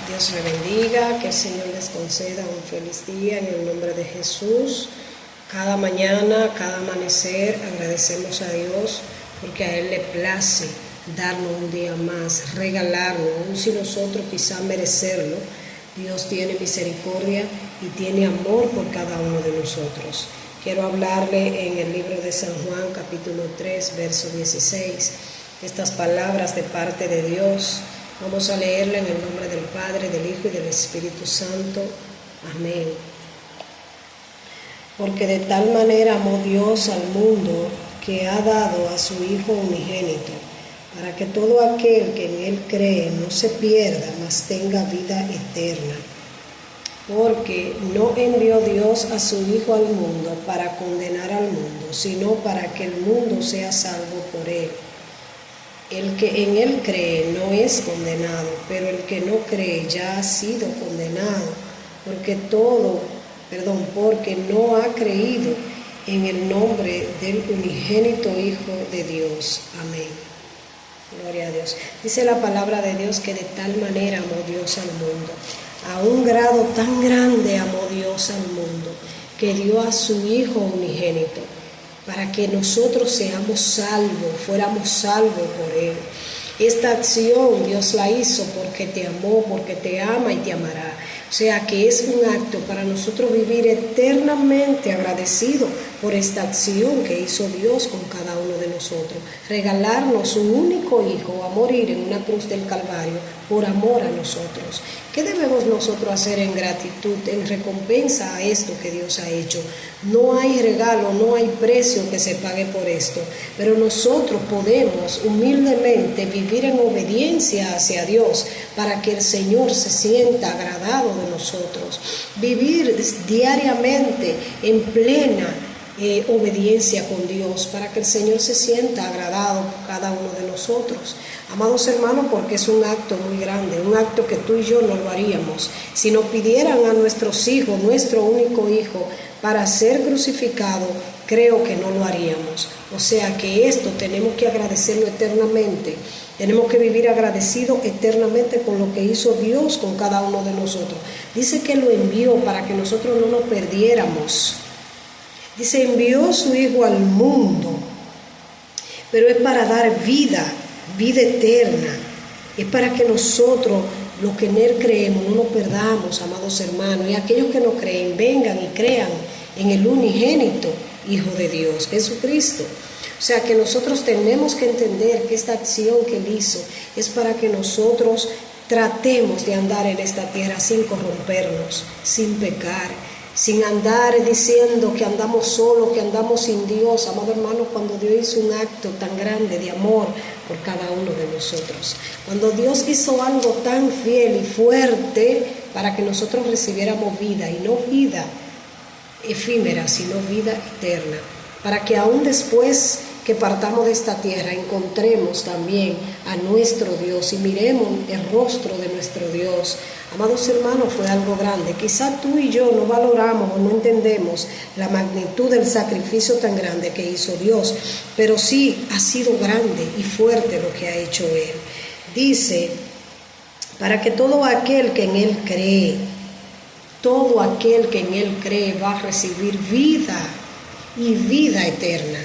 Dios le bendiga, que el Señor les conceda un feliz día en el nombre de Jesús. Cada mañana, cada amanecer, agradecemos a Dios porque a Él le place darnos un día más, regalarnos, aun si nosotros quizá merecerlo. Dios tiene misericordia y tiene amor por cada uno de nosotros. Quiero hablarle en el libro de San Juan, capítulo 3, verso 16, estas palabras de parte de Dios. Vamos a leerla en el nombre del Padre, del Hijo y del Espíritu Santo. Amén. Porque de tal manera amó Dios al mundo que ha dado a su Hijo unigénito, para que todo aquel que en Él cree no se pierda, mas tenga vida eterna. Porque no envió Dios a su Hijo al mundo para condenar al mundo, sino para que el mundo sea salvo por Él. El que en Él cree no es condenado, pero el que no cree ya ha sido condenado, porque no ha creído en el nombre del unigénito Hijo de Dios. Amén. Gloria a Dios. Dice la palabra de Dios que de tal manera amó Dios al mundo. A un grado tan grande amó Dios al mundo, que dio a su Hijo unigénito, para que nosotros seamos salvos, fuéramos salvos por Él. Esta acción Dios la hizo porque te amó, porque te ama y te amará. O sea que es un acto para nosotros vivir eternamente agradecidos por esta acción que hizo Dios con cada uno de nosotros. Regalarnos su único Hijo a morir en una cruz del Calvario por amor a nosotros. ¿Qué debemos nosotros hacer en gratitud, en recompensa a esto que Dios ha hecho? No hay regalo, no hay precio que se pague por esto, pero nosotros podemos humildemente vivir en obediencia hacia Dios para que el Señor se sienta agradado de nosotros. Vivir diariamente en plena obediencia con Dios para que el Señor se sienta agradado por cada uno de nosotros. Amados hermanos, porque es un acto muy grande, un acto que tú y yo no lo haríamos. Si nos pidieran a nuestros hijos, nuestro único hijo, para ser crucificado, creo que no lo haríamos. O sea que esto tenemos que agradecerlo eternamente. Tenemos que vivir agradecidos eternamente con lo que hizo Dios con cada uno de nosotros. Dice que lo envió para que nosotros no nos perdiéramos. Dice, envió su Hijo al mundo, pero es para dar vida eterna. Es para que nosotros, los que en Él creemos, no nos perdamos, amados hermanos. Y aquellos que no creen, vengan y crean en el unigénito Hijo de Dios, Jesucristo. O sea que nosotros tenemos que entender que esta acción que Él hizo es para que nosotros tratemos de andar en esta tierra sin corrompernos, sin pecar, sin andar diciendo que andamos solos, que andamos sin Dios. Amado hermano, cuando Dios hizo un acto tan grande de amor por cada uno de nosotros, cuando Dios hizo algo tan fiel y fuerte para que nosotros recibiéramos vida, y no vida efímera, sino vida eterna, para que aún después que partamos de esta tierra encontremos también a nuestro Dios y miremos el rostro de nuestro Dios. Amados hermanos, fue algo grande. Quizá tú y yo no valoramos o no entendemos la magnitud del sacrificio tan grande que hizo Dios, pero sí ha sido grande y fuerte lo que ha hecho Él. Dice, para que todo aquel que en Él cree, todo aquel que en Él cree va a recibir vida y vida eterna.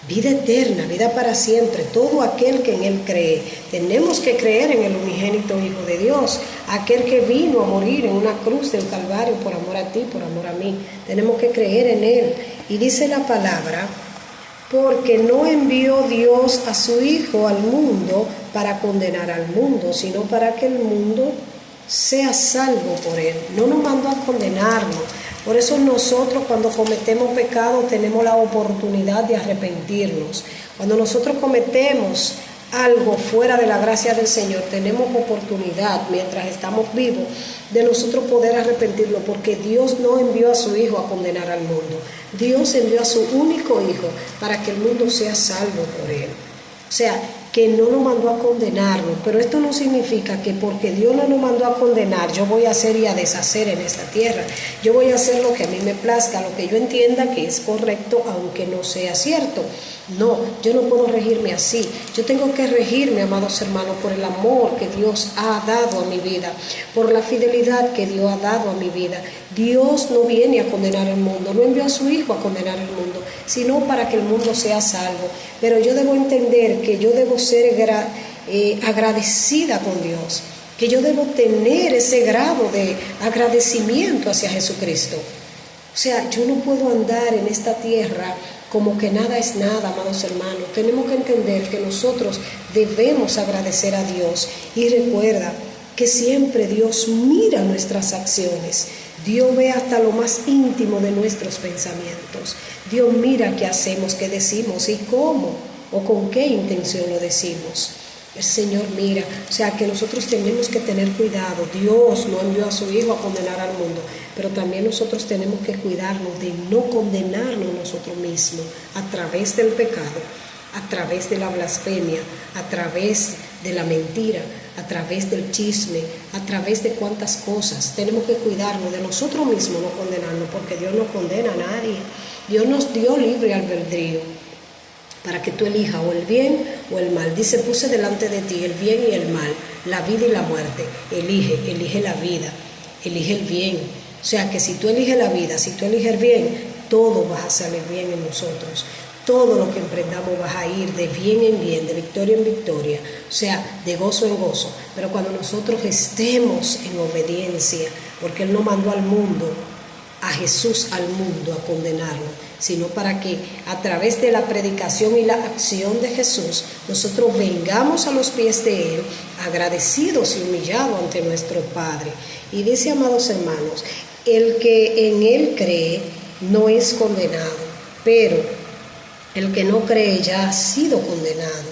Vida eterna, vida para siempre, todo aquel que en Él cree. Tenemos que creer en el unigénito Hijo de Dios, aquel que vino a morir en una cruz del Calvario por amor a ti, por amor a mí. Tenemos que creer en Él. Y dice la palabra, porque no envió Dios a su Hijo al mundo para condenar al mundo, sino para que el mundo sea salvo por Él. No nos mandó a condenarnos. Por eso nosotros cuando cometemos pecado tenemos la oportunidad de arrepentirnos. Cuando nosotros cometemos algo fuera de la gracia del Señor, tenemos oportunidad mientras estamos vivos de nosotros poder arrepentirlo, porque Dios no envió a su Hijo a condenar al mundo. Dios envió a su único Hijo para que el mundo sea salvo por Él. O sea, que no nos mandó a condenarnos, pero esto no significa que porque Dios no nos mandó a condenar, yo voy a hacer y a deshacer en esta tierra. Yo voy a hacer lo que a mí me plazca, lo que yo entienda que es correcto, aunque no sea cierto. No, yo no puedo regirme así. Yo tengo que regirme, amados hermanos, por el amor que Dios ha dado a mi vida, por la fidelidad que Dios ha dado a mi vida. Dios no viene a condenar el mundo, no envió a su Hijo a condenar el mundo, sino para que el mundo sea salvo. Pero yo debo entender que yo debo ser agradecida con Dios, que yo debo tener ese grado de agradecimiento hacia Jesucristo. O sea, yo no puedo andar en esta tierra como que nada es nada, amados hermanos. Tenemos que entender que nosotros debemos agradecer a Dios. Y recuerda que siempre Dios mira nuestras acciones. Dios ve hasta lo más íntimo de nuestros pensamientos. Dios mira qué hacemos, qué decimos y cómo o con qué intención lo decimos. El Señor mira, o sea que nosotros tenemos que tener cuidado. Dios no envió a su Hijo a condenar al mundo, pero también nosotros tenemos que cuidarnos de no condenarnos nosotros mismos a través del pecado, a través de la blasfemia, a través de la mentira, a través del chisme, a través de cuantas cosas. Tenemos que cuidarnos de nosotros mismos, no condenarnos, porque Dios no condena a nadie. Dios nos dio libre albedrío para que tú elijas o el bien o el mal. Dice, puse delante de ti el bien y el mal, la vida y la muerte. Elige la vida, elige el bien. O sea que si tú eliges la vida, si tú eliges el bien, todo va a salir bien en nosotros. Todo lo que emprendamos va a ir de bien en bien, de victoria en victoria, o sea, de gozo en gozo. Pero cuando nosotros estemos en obediencia, porque Él no mandó al mundo, a Jesús al mundo a condenarlo, sino para que a través de la predicación y la acción de Jesús, nosotros vengamos a los pies de Él, agradecidos y humillados ante nuestro Padre. Y dice, amados hermanos, el que en Él cree no es condenado, pero el que no cree ya ha sido condenado,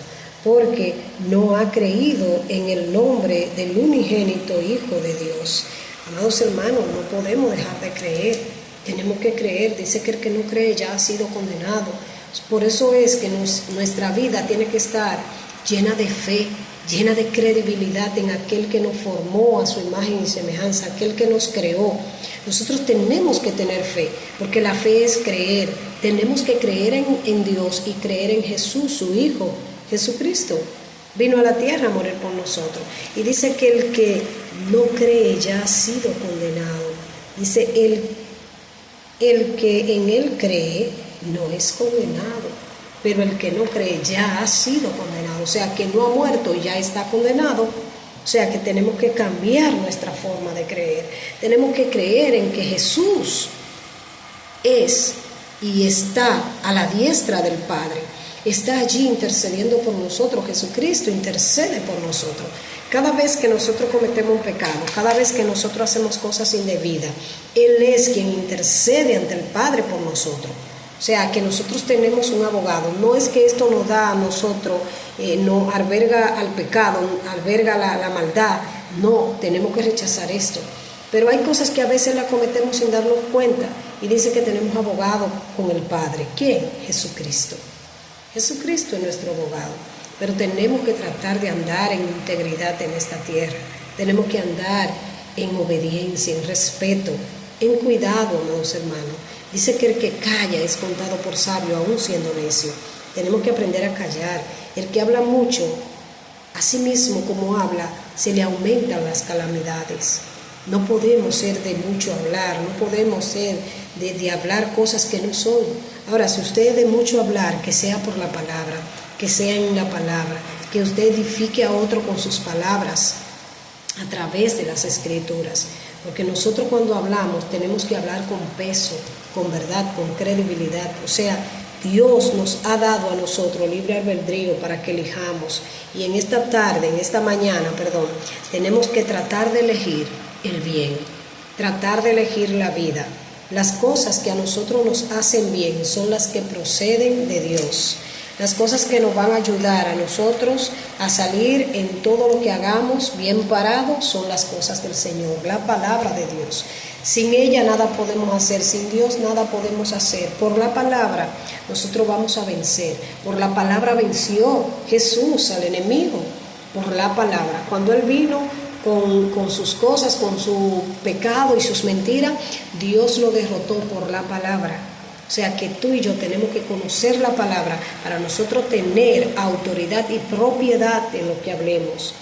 porque no ha creído en el nombre del unigénito Hijo de Dios. Amados hermanos, no podemos dejar de creer, tenemos que creer. Dice que el que no cree ya ha sido condenado. Por eso es que nuestra vida tiene que estar llena de fe, llena de credibilidad en aquel que nos formó a su imagen y semejanza, aquel que nos creó. Nosotros tenemos que tener fe, porque la fe es creer. Tenemos que creer en Dios y creer en Jesús, su Hijo, Jesucristo. Vino a la tierra a morir por nosotros. Y dice que el que no cree ya ha sido condenado. Dice, el que en Él cree no es condenado, pero el que no cree ya ha sido condenado. O sea, que no ha muerto y ya está condenado. O sea, que tenemos que cambiar nuestra forma de creer. Tenemos que creer en que Jesús es y está a la diestra del Padre. Está allí intercediendo por nosotros. Jesucristo intercede por nosotros. Cada vez que nosotros cometemos un pecado, cada vez que nosotros hacemos cosas indebidas, Él es quien intercede ante el Padre por nosotros. O sea, que nosotros tenemos un abogado. No es que esto nos da a nosotros, no alberga al pecado, alberga la maldad. No, tenemos que rechazar esto. Pero hay cosas que a veces las cometemos sin darnos cuenta. Y dice que tenemos abogado con el Padre. ¿Quién? Jesucristo. Jesucristo es nuestro abogado. Pero tenemos que tratar de andar en integridad en esta tierra. Tenemos que andar en obediencia, en respeto, en cuidado, amados hermanos. Dice que el que calla es contado por sabio, aún siendo necio. Tenemos que aprender a callar. El que habla mucho, así mismo como habla, se le aumentan las calamidades. No podemos ser de mucho hablar, no podemos ser de hablar cosas que no son. Ahora, si usted es de mucho hablar, que sea por la palabra, que sea en la palabra, que usted edifique a otro con sus palabras a través de las Escrituras. Porque nosotros cuando hablamos tenemos que hablar con peso, con verdad, con credibilidad. O sea, Dios nos ha dado a nosotros libre albedrío para que elijamos. Y en esta tarde, en esta mañana, tenemos que tratar de elegir el bien, tratar de elegir la vida. Las cosas que a nosotros nos hacen bien son las que proceden de Dios. Las cosas que nos van a ayudar a nosotros a salir en todo lo que hagamos bien parados son las cosas del Señor, la palabra de Dios. Sin ella nada podemos hacer, sin Dios nada podemos hacer. Por la palabra nosotros vamos a vencer. Por la palabra venció Jesús al enemigo, por la palabra. Cuando Él vino con sus cosas, con su pecado y sus mentiras, Dios lo derrotó por la palabra. O sea que tú y yo tenemos que conocer la palabra para nosotros tener autoridad y propiedad en lo que hablemos.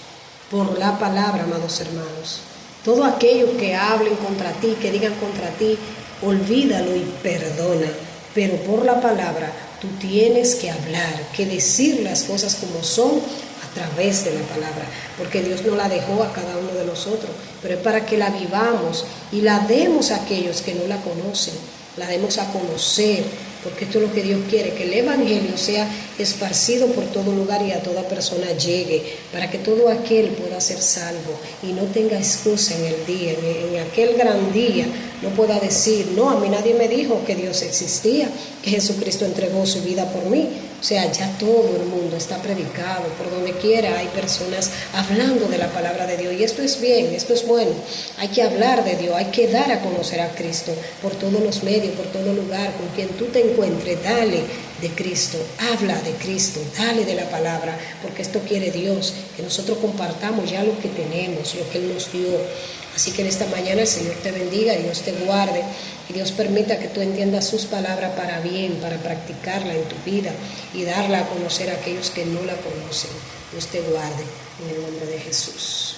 Por la palabra, amados hermanos. Todo aquello que hablen contra ti, que digan contra ti, olvídalo y perdona. Pero por la palabra tú tienes que hablar, que decir las cosas como son a través de la palabra. Porque Dios no la dejó a cada uno de nosotros, pero es para que la vivamos y la demos a aquellos que no la conocen. La demos a conocer, porque esto es lo que Dios quiere, que el evangelio sea esparcido por todo lugar y a toda persona llegue, para que todo aquel pueda ser salvo y no tenga excusa en el día, en aquel gran día, no pueda decir, no, a mí nadie me dijo que Dios existía, que Jesucristo entregó su vida por mí. O sea, ya todo el mundo está predicado, por donde quiera hay personas hablando de la palabra de Dios. Y esto es bien, esto es bueno. Hay que hablar de Dios, hay que dar a conocer a Cristo por todos los medios, por todo lugar. Con quien tú te encuentres, dale de Cristo, habla de Cristo, dale de la palabra, porque esto quiere Dios, que nosotros compartamos ya lo que tenemos, lo que Él nos dio. Así que en esta mañana el Señor te bendiga, Dios te guarde y Dios permita que tú entiendas sus palabras para bien, para practicarla en tu vida y darla a conocer a aquellos que no la conocen. Dios te guarde en el nombre de Jesús.